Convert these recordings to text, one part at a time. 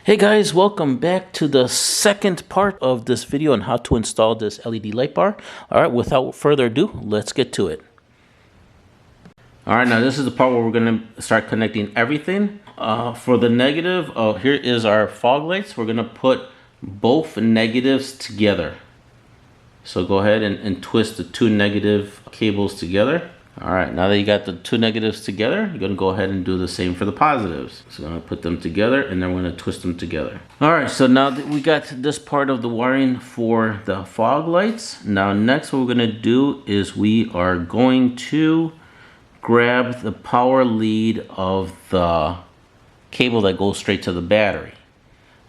Hey guys, welcome back to the second part of this video on how to install this LED light bar. Alright, without further ado, let's get to it. Alright, now this is the part where we're going to start connecting everything. For the negative, here is our fog lights. We're going to put both negatives together. So go ahead and twist the two negative cables together. Alright, now that you got the two negatives together, you're going to go ahead and do the same for the positives. So I'm going to put them together and then we're going to twist them together. Alright, so now that we got this part of the wiring for the fog lights, now next what we're going to do is we are going to grab the power lead of the cable that goes straight to the battery.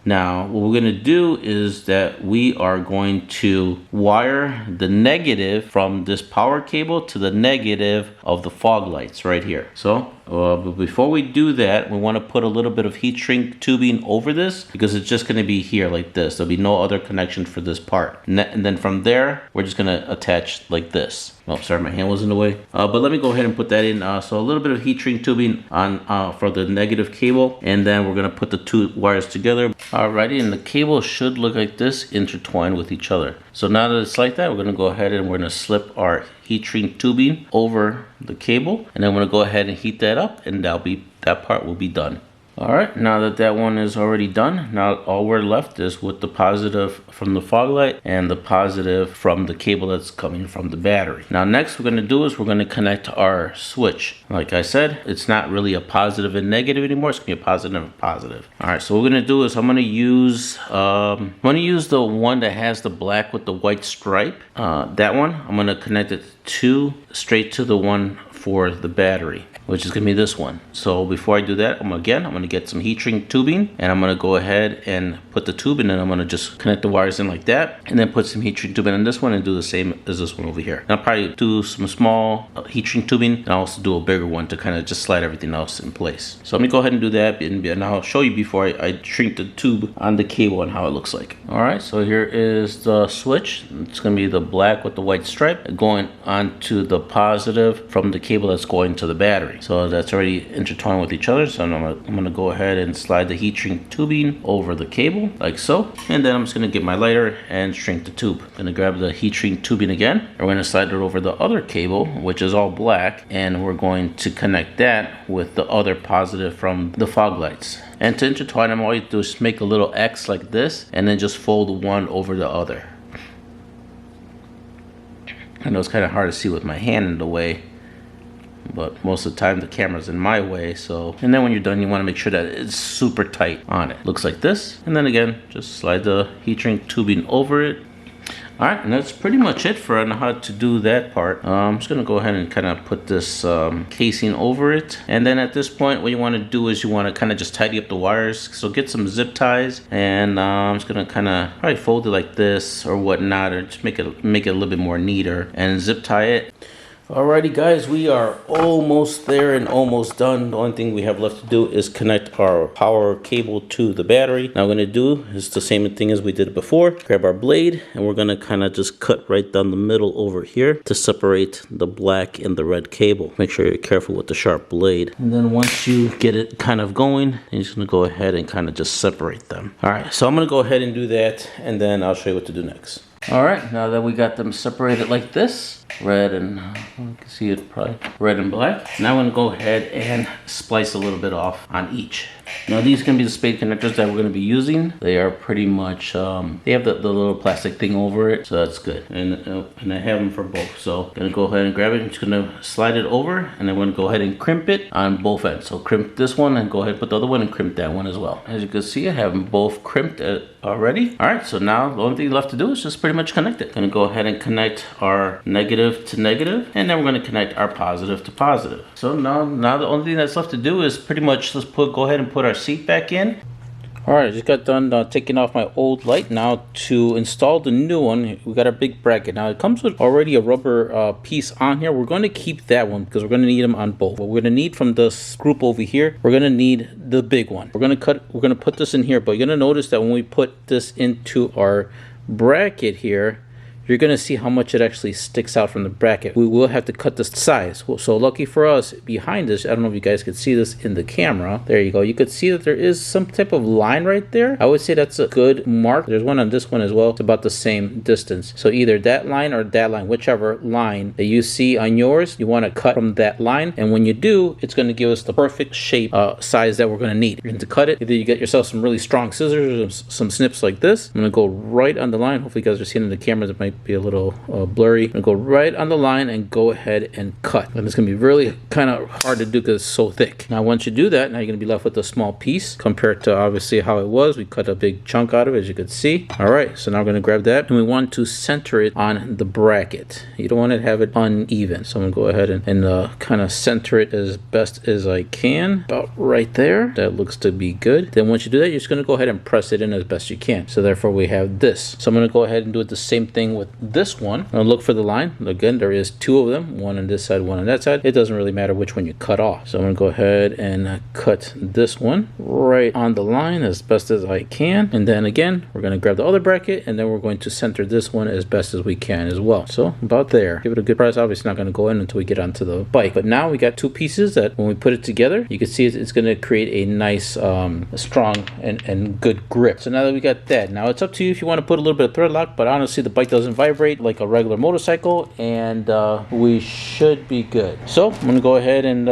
Now, what we're going to do is that we are going to wire the negative from this power cable to the negative of the fog lights right here. So, but before we do that, we want to put a little bit of heat shrink tubing over this because it's just going to be here like this. There'll be no other connection for this part. And then from there, we're just going to attach like this. Oh, sorry, my hand was in the way. But let me go ahead and put that in. So a little bit of heat shrink tubing on for the negative cable, and then we're going to put the two wires together. Alrighty, and the cable should look like this, intertwined with each other. So now that it's like that, we're going to go ahead and we're going to slip our heat shrink tubing over the cable, and then I'm going to go ahead and heat that up, and that part will be done. Alright, now that that one is already done, now all we're left is with the positive from the fog light and the positive from the cable that's coming from the battery. Now next we're going to do is we're going to connect our switch. Like I said, it's not really a positive and negative anymore, it's going to be a positive and positive. Alright, so what we're going to do is I'm going to use the one that has the black with the white stripe. That one, I'm going to connect it straight to the one for the battery, which is going to be this one. So before I do that, I'm going to get some heat shrink tubing, and I'm going to go ahead and put the tube in, and I'm going to just connect the wires in like that, and then put some heat shrink tubing in this one and do the same as this one over here. And I'll probably do some small heat shrink tubing, and I'll also do a bigger one to kind of just slide everything else in place. So I'm going to go ahead and do that, and I'll show you before I shrink the tube on the cable and how it looks like. Alright, so here is the switch. It's going to be the black with the white stripe going onto the positive from the cable that's going to the battery. So that's already intertwined with each other. So I'm going to go ahead and slide the heat shrink tubing over the cable like so. And then I'm just going to get my lighter and shrink the tube. I'm going to grab the heat shrink tubing again. We're going to slide it over the other cable, which is all black. And we're going to connect that with the other positive from the fog lights. And to intertwine them, all you do is just make a little X like this and then just fold one over the other. I know it's kind of hard to see with my hand in the way, but most of the time the camera's in my way. So, and then when you're done, you want to make sure that it's super tight on it. Looks like this. And then again, just slide the heat shrink tubing over it. Alright, and that's pretty much it for how to do that part. I'm just going to go ahead and kind of put this casing over it. And then at this point, what you want to do is you want to kind of just tidy up the wires. So get some zip ties, and I'm just going to kind of probably fold it like this or whatnot, or just make it a little bit more neater and zip tie it. Alrighty guys, we are almost there and almost done. The only thing we have left to do is connect our power cable to the battery. Now what I'm going to do is the same thing as we did before. Grab our blade, and we're going to kind of just cut right down the middle over here to separate the black and the red cable. Make sure you're careful with the sharp blade. And then once you get it kind of going, you're just going to go ahead and kind of just separate them. Alright, so I'm going to go ahead and do that, and then I'll show you what to do next. Alright, now that we got them separated like this, red and, you can see it probably, red and black. Now I'm going to go ahead and splice a little bit off on each. Now these can be the spade connectors that we're going to be using. They are pretty much, they have the little plastic thing over it, so that's good. And I have them for both. So I'm going to go ahead and grab it. I'm just going to slide it over, and I'm going to go ahead and crimp it on both ends. So crimp this one and go ahead and put the other one and crimp that one as well. As you can see, I have them both crimped already. Alright, so now the only thing left to do is just pretty much connect it. Going to go ahead and connect our negative to negative, and then we're going to connect our positive to positive. So now the only thing that's left to do is pretty much go ahead and put our seat back in. Alright, I just got done taking off my old light. Now to install the new one, we got our big bracket. Now it comes with already a rubber piece on here. We're going to keep that one because we're going to need them on both. What we're going to need from this group over here, we're going to need the big one. We're going to put this in here, but you're going to notice that when we put this into our bracket here, you're you're going to see how much it actually sticks out from the bracket. We will have to cut the size. So lucky for us, behind this, I don't know if you guys could see this in the camera. There you go. You could see that there is some type of line right there. I would say that's a good mark. There's one on this one as well. It's about the same distance. So either that line or that line, whichever line that you see on yours, you want to cut from that line. And when you do, it's going to give us the perfect shape, size that we're going to need. You're going to cut it. Either you get yourself some really strong scissors or some snips like this. I'm going to go right on the line. Hopefully you guys are seeing in the cameras. It might be a little blurry. I'm going to go right on the line and go ahead and cut. And it's going to be really kind of hard to do because it's so thick. Now once you do that, now you're going to be left with a small piece compared to obviously how it was. We cut a big chunk out of it, as you could see. All right, so now we're going to grab that and we want to center it on the bracket. You don't want to have it uneven. So I'm going to go ahead and kind of center it as best as I can. About right there. That looks to be good. Then once you do that, you're just going to go ahead and press it in as best you can. So therefore we have this. So I'm going to go ahead and do it the same thing with this one. I'm going to look for the line. Again, there is two of them. One on this side, one on that side. It doesn't really matter which one you cut off. So I'm going to go ahead and cut this one right on the line as best as I can. And then again, we're going to grab the other bracket and then we're going to center this one as best as we can as well. So about there. Give it a good press. Obviously not going to go in until we get onto the bike. But now we got two pieces that when we put it together, you can see it's going to create a nice, strong and good grip. So now that we got that, now it's up to you if you want to put a little bit of thread lock, but honestly the bike doesn't vibrate like a regular motorcycle, and we should be good. So I'm going to go ahead and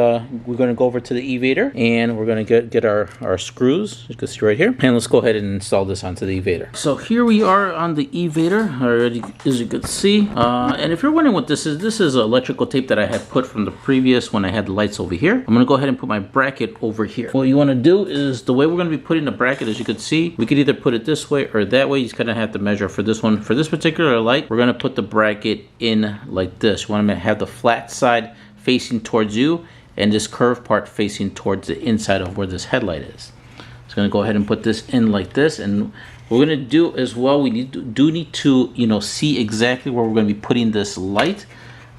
we're going to go over to the evader and we're going to get our screws. You can see right here, and let's go ahead and install this onto the evader. So here we are on the evader already, as you can see, and if you're wondering what this is electrical tape that I had put from the previous when I had the lights over here. I'm going to go ahead and put my bracket over here. What you want to do is, the way we're going to be putting the bracket, as you can see, we could either put it this way or that way. You just kind of have to measure for this one. For this particular light, we're going to put the bracket in like this. You want to have the flat side facing towards you and this curved part facing towards the inside of where this headlight is. So I'm going to go ahead and put this in like this, and we're going to do as well, we need to see exactly where we're going to be putting this light.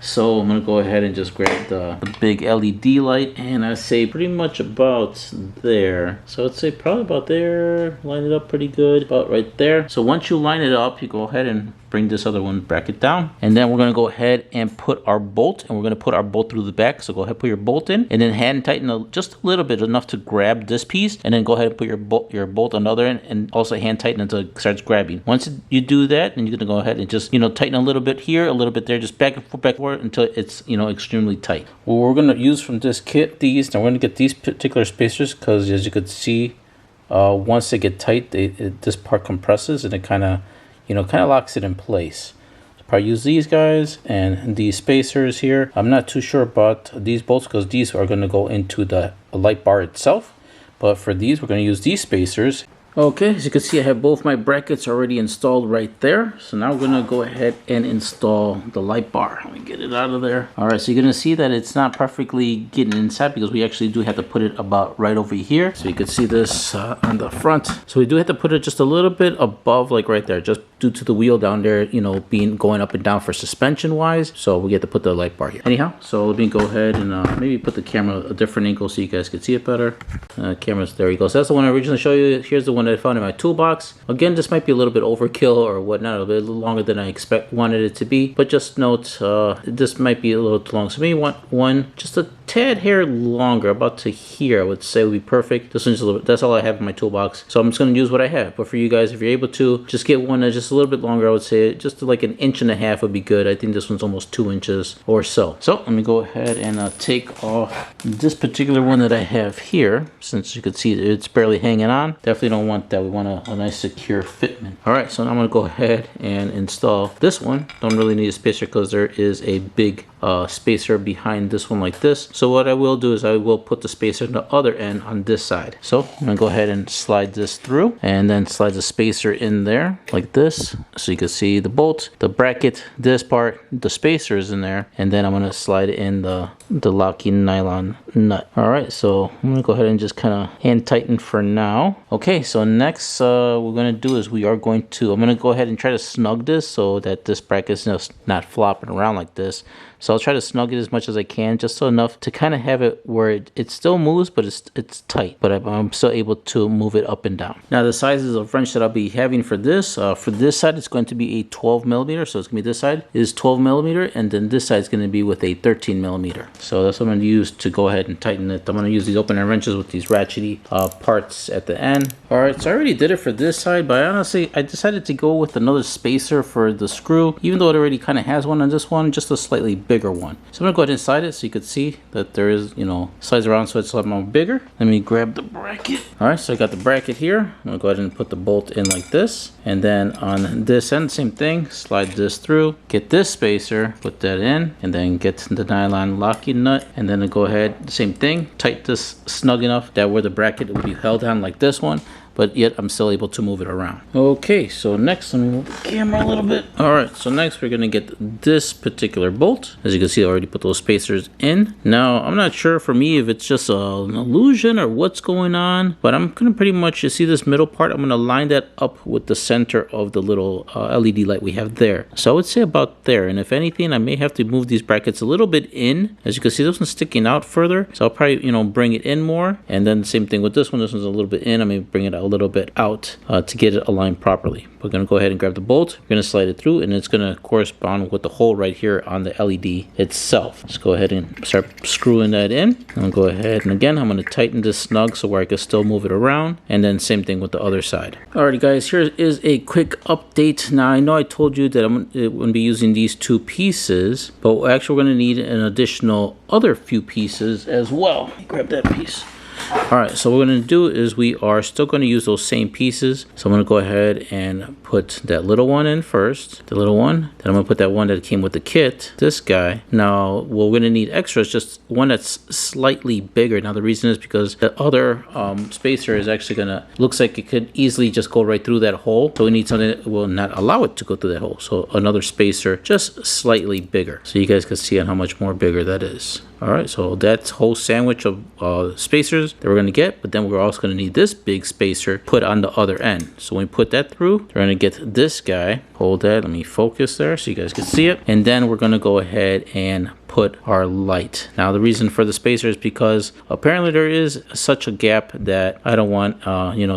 So I'm going to go ahead and just grab the big LED light, and I say pretty much about there. So I'd say probably about there, line it up pretty good, about right there. So once you line it up, you go ahead and bring this other one bracket down, and then we're going to go ahead and put our bolt, and we're going to put our bolt through the back. So go ahead, put your bolt in, and then hand tighten just a little bit, enough to grab this piece, and then go ahead and put your bolt on the other end, and also hand tighten until it starts grabbing. Once you do that, then you're going to go ahead and just tighten a little bit here, a little bit there, just back and forth until it's extremely tight. What we're going to use from this kit, now we're going to get these particular spacers because, as you could see, once they get tight, this part compresses and it kind of locks it in place. So probably use these guys and these spacers here. I'm not too sure about these bolts because these are going to go into the light bar itself, but for these we're going to use these spacers. Okay, as you can see, I have both my brackets already installed right there. So now we're going to go ahead and install the light bar. Let me get it out of there. All right, so you're going to see that it's not perfectly getting inside because we actually do have to put it about right over here. So you can see this on the front. So we do have to put it just a little bit above, like right there, just due to the wheel down there, going up and down for suspension wise. So we get to put the light bar here. Anyhow, so let me go ahead and maybe put the camera a different angle so you guys can see it better. Camera's, there you go. So that's the one I originally showed you. Here's the one that I found in my toolbox. Again, this might be a little bit overkill or whatnot, a little longer than I wanted it to be, but just note this might be a little too long. So maybe want one just a tad hair longer, about to here, I would say would be perfect. This one's a little bit, that's all I have in my toolbox, so I'm just going to use what I have. But for you guys, if you're able to, just get one that's just a little bit longer. I would say just like 1.5 inches would be good. I think this one's almost 2 inches or so. So let me go ahead and take off this particular one that I have here. Since you can see it's barely hanging on, definitely don't want that. We want a nice secure fitment. All right, so now I'm going to go ahead and install this one. Don't really need a spacer because there is a big spacer behind this one like this. So what I will do is I will put the spacer on the other end on this side. So I'm going to go ahead and slide this through and then slide the spacer in there like this. So you can see the bolt, the bracket, this part, the spacer is in there, and then I'm going to slide in the the locking nylon nut. All right, so I'm gonna go ahead and just kind of hand tighten for now. Okay, so next we're gonna do is I'm gonna go ahead and try to snug this so that this bracket is just not flopping around like this. So I'll try to snug it as much as I can, just so enough to kind of have it where it still moves, but it's tight, but I'm still able to move it up and down. Now the sizes of wrench that I'll be having for this side, it's going to be a 12 millimeter. So it's gonna be this side is 12 millimeter, and then this side is gonna be with a 13 millimeter. So that's what I'm gonna use to go ahead and tighten it. I'm gonna use these open end wrenches with these ratchety parts at the end. All right, so I already did it for this side, but I decided to go with another spacer for the screw, even though it already kind of has one on this one, just a slightly bigger one. So I'm gonna go ahead and slide it so you could see that there is, slides around so it's a lot more bigger. Let me grab the bracket. All right, so I got the bracket here. I'm gonna go ahead and put the bolt in like this, and then on this end, same thing, slide this through, get this spacer, put that in, and then get the nylon locking nut, and then go ahead, same thing, tighten this snug enough that where the bracket will be held down like this one, but yet I'm still able to move it around. Okay, so next, let me move the camera a little bit. All right, so next we're gonna get this particular bolt. As you can see, I already put those spacers in. Now, I'm not sure for me if it's just an illusion or what's going on, but I'm gonna pretty much, you see this middle part, I'm gonna line that up with the center of the little LED light we have there. So I would say about there, and if anything, I may have to move these brackets a little bit in. As you can see, this one's sticking out further, so I'll probably, bring it in more, and then same thing with this one's a little bit in, I may bring it out a little bit out to get it aligned properly. We're going to go ahead and grab the bolt, we're going to slide it through, and it's going to correspond with the hole right here on the LED itself. Let's go ahead and start screwing that in. I'll go ahead and again, I'm going to tighten this snug so where I can still move it around, and then same thing with the other side. Alrighty guys, here is a quick update. Now I know I told you that I'm going to be using these two pieces, but actually we're going to need an additional other few pieces as well. Let me grab that piece. Alright, so what we're going to do is we are still going to use those same pieces. So I'm going to go ahead and put that little one in first, the little one. Then I'm going to put that one that came with the kit, this guy. Now, what we're going to need extra is just one that's slightly bigger. Now, the reason is because the other spacer is actually going to, looks like it could easily just go right through that hole. So we need something that will not allow it to go through that hole. So another spacer, just slightly bigger. So you guys can see on how much more bigger that is. Alright, so that's whole sandwich of spacers that we're going to get, but then we're also going to need this big spacer put on the other end. So when we put that through, we're going to get this guy, hold that, let me focus there so you guys can see it, and then we're going to go ahead and put our light. Now the reason for the spacer is because apparently there is such a gap that I don't want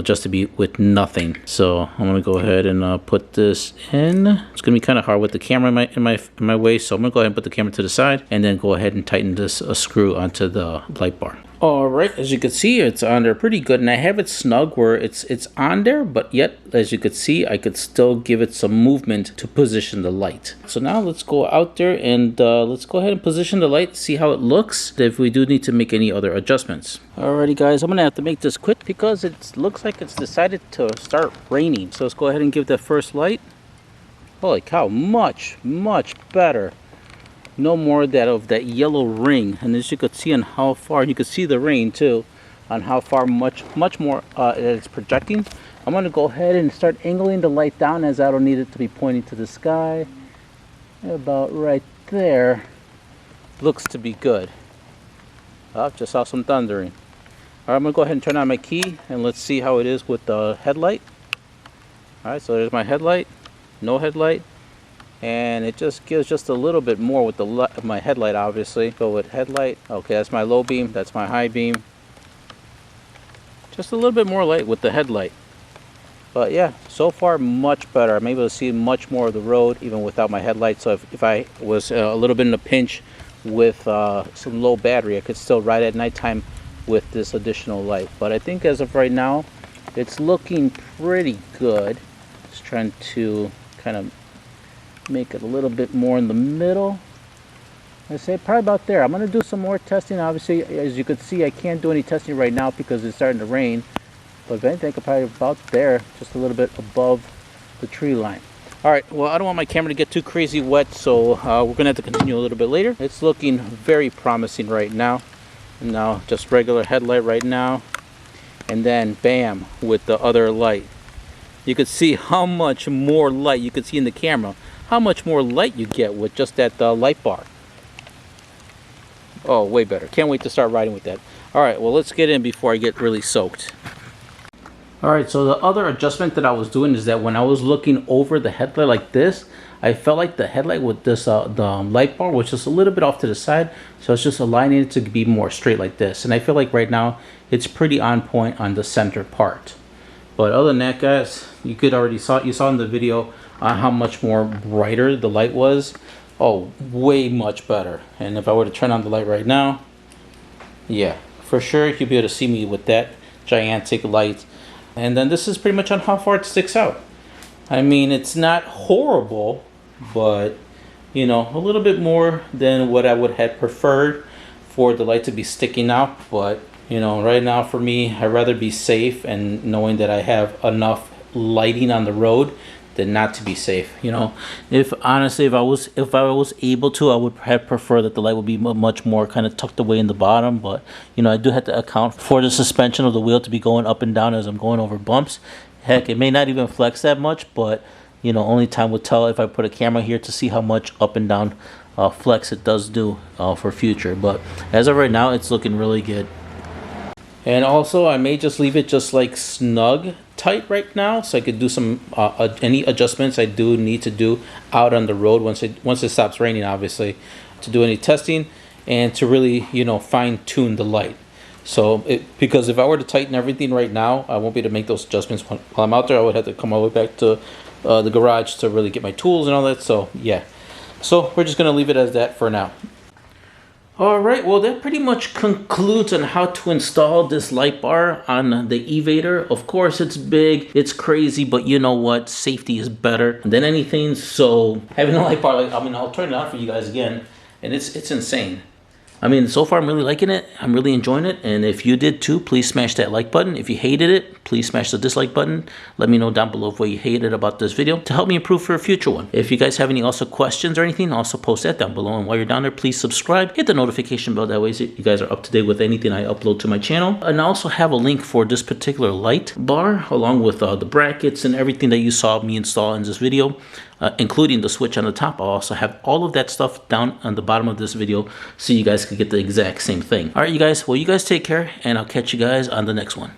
just to be with nothing. So I'm gonna go ahead and put this in. It's gonna be kind of hard with the camera in my way, so I'm gonna go ahead and put the camera to the side and then go ahead and tighten this screw onto the light bar. Alright, as you can see, it's on there pretty good, and I have it snug where it's on there, but yet, as you could see, I could still give it some movement to position the light. So now let's go out there and let's go ahead and position the light, see how it looks, if we do need to make any other adjustments. Alrighty guys, I'm going to have to make this quick because it looks like it's decided to start raining. So let's go ahead and give that first light. Holy cow, much better. No more of that yellow ring, and as you could see on how far, you could see the rain too, on how far much more it's projecting. I'm going to go ahead and start angling the light down, as I don't need it to be pointing to the sky. About right there. Looks to be good. Oh, just saw some thundering. Alright, I'm going to go ahead and turn on my key, and let's see how it is with the headlight. Alright, so there's my headlight, no headlight. And it just gives just a little bit more with my headlight, obviously. Go with headlight. Okay, that's my low beam, that's my high beam. Just a little bit more light with the headlight. But yeah, so far much better. I'm able to see much more of the road even without my headlight. So if I was a little bit in a pinch with some low battery, I could still ride at nighttime with this additional light. But I think as of right now, it's looking pretty good. Just trying to kind of make it a little bit more in the middle. I say probably about there. I'm going to do some more testing. Obviously, as you can see, I can't do any testing right now because it's starting to rain. But if anything, I could probably about there, just a little bit above the tree line. Alright, well, I don't want my camera to get too crazy wet, so we're going to have to continue a little bit later. It's looking very promising right now. Now, just regular headlight right now. And then, bam, with the other light. You can see how much more light you can see in the camera. How much more light you get with just that light bar. Oh, way better. Can't wait to start riding with that. All right, well, let's get in before I get really soaked. All right, so the other adjustment that I was doing is that when I was looking over the headlight like this, I felt like the headlight with this the light bar was just a little bit off to the side, so it's just aligning it to be more straight like this. And I feel like right now it's pretty on point on the center part. But other than that, guys, you could already you saw in the video how much more brighter the light was. Oh, way much better. And if I were to turn on the light right now, yeah, for sure you'll be able to see me with that gigantic light. And then this is pretty much on how far it sticks out. I mean, it's not horrible, but you know, a little bit more than what I would have preferred for the light to be sticking out. But you know, right now for me, I'd rather be safe and knowing that I have enough lighting on the road than not to be safe. You know, if honestly, if I was able to, I would have preferred that the light would be much more kind of tucked away in the bottom. But you know, I do have to account for the suspension of the wheel to be going up and down as I'm going over bumps. Heck, it may not even flex that much, but you know, only time will tell if I put a camera here to see how much up and down flex it does do for future. But as of right now, it's looking really good. And also, I may just leave it just like snug tight right now, so I could do some any adjustments I do need to do out on the road once it stops raining, obviously, to do any testing and to really, you know, fine tune the light. So because if I were to tighten everything right now, I won't be able to make those adjustments while I'm out there. I would have to come all the way back to the garage to really get my tools and all that. So yeah, so we're just gonna leave it as that for now. Alright, well that pretty much concludes on how to install this light bar on the Evader. Of course it's big, it's crazy, but you know what? Safety is better than anything. So having a light bar, like, I mean, I'll turn it on for you guys again, and it's insane. I mean, so far I'm really liking it. I'm really enjoying it. And if you did too, please smash that like button. If you hated it, please smash the dislike button. Let me know down below what you hated about this video to help me improve for a future one. If you guys have any also questions or anything, also post that down below. And while you're down there, please subscribe. Hit the notification bell. That way you guys are up to date with anything I upload to my channel. And I also have a link for this particular light bar along with the brackets and everything that you saw me install in this video. Including the switch on the top. I'll also have all of that stuff down on the bottom of this video so you guys can get the exact same thing. All right, you guys, well, you guys take care, and I'll catch you guys on the next one.